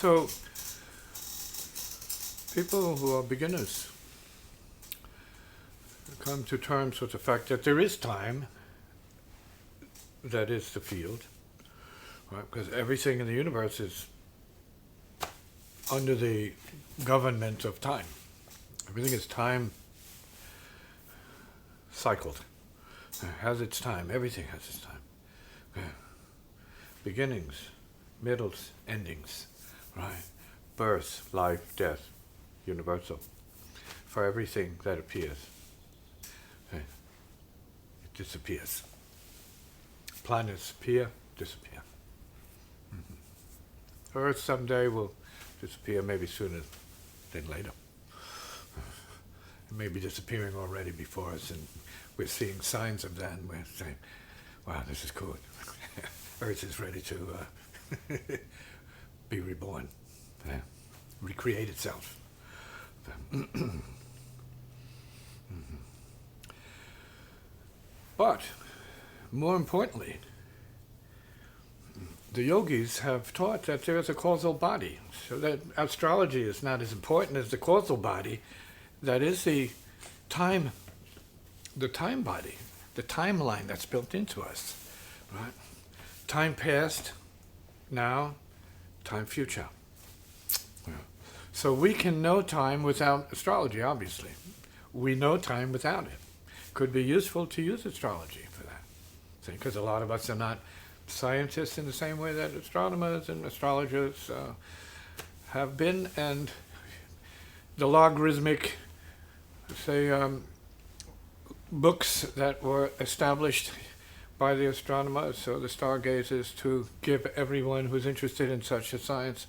So, people who are beginners come to terms with the fact that there is time, that is the field, right? Because everything in the universe is under the government of time. Everything is time cycled. It has its time. Everything has its time. Yeah. Beginnings, middles, endings, right? Birth, life, death, universal. For everything that appears, it disappears. Planets appear, disappear. Mm-hmm. Earth someday will disappear, maybe sooner than later. It may be disappearing already before us, and we're seeing signs of that, and we're saying, wow, this is cool. Earth is ready to be reborn, recreate itself. But, more importantly, the yogis have taught that there is a causal body, so that astrology is not as important as the causal body. That is the time body, the timeline that's built into us, right? Time past, now, time future. Yeah. So we can know time without astrology, obviously. We know time without it. Could be useful to use astrology for that. Because a lot of us are not scientists in the same way that astronomers and astrologers have been, and the logarithmic, books that were established by the astronomers or the stargazers to give everyone who's interested in such a science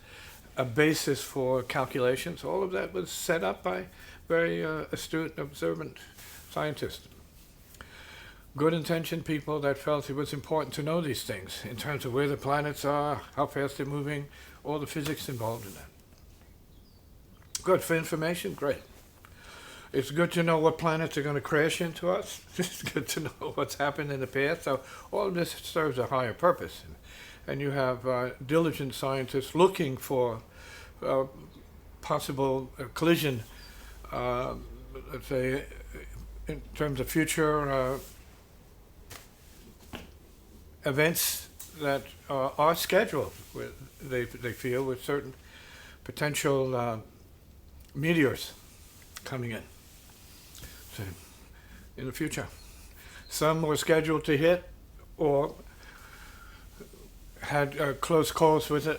a basis for calculations. All of that was set up by very astute and observant scientists. Good-intentioned people that felt it was important to know these things in terms of where the planets are, how fast they're moving, all the physics involved in that. Good for information, great. It's good to know what planets are going to crash into us. It's good to know what's happened in the past. So all of this serves a higher purpose. And you have diligent scientists looking for possible collision, let's say, in terms of future events that are scheduled, they feel, with certain potential meteors coming in the future. Some were scheduled to hit or had close calls with a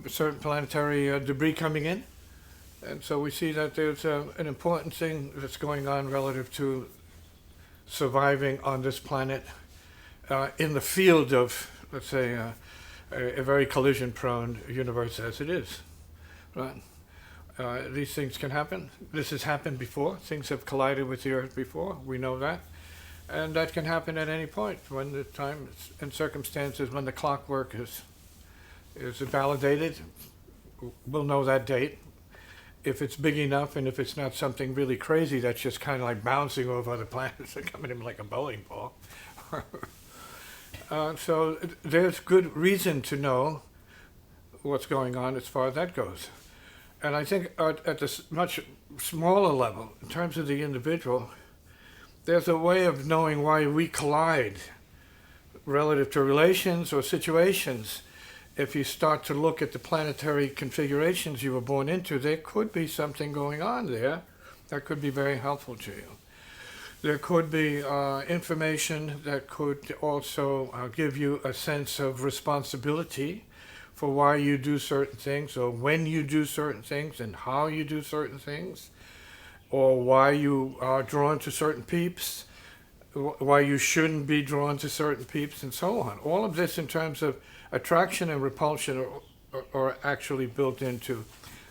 certain planetary debris coming in. And so we see that there's an important thing that's going on relative to surviving on this planet in the field of, let's say, a very collision-prone universe as it is. Right? These things can happen. This has happened before. Things have collided with the Earth before. We know that. And that can happen at any point when the time and circumstances, when the clockwork is validated. We'll know that date. If it's big enough and if it's not something really crazy that's just kind of like bouncing over other planets and coming in like a bowling ball. So there's good reason to know what's going on as far as that goes. And I think at this much smaller level, in terms of the individual, there's a way of knowing why we collide relative to relations or situations. If you start to look at the planetary configurations you were born into, there could be something going on there that could be very helpful to you. There could be information that could also give you a sense of responsibility for why you do certain things, or when you do certain things, and how you do certain things, or why you are drawn to certain peeps, why you shouldn't be drawn to certain peeps, and so on. All of this in terms of attraction and repulsion are actually built into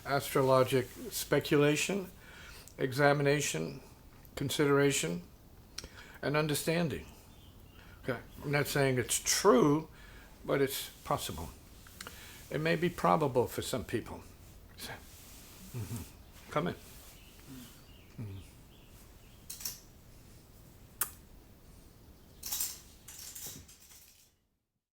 astrologic speculation, examination, consideration, and understanding. Okay. I'm not saying it's true, but it's possible. It may be probable for some people. So, come in.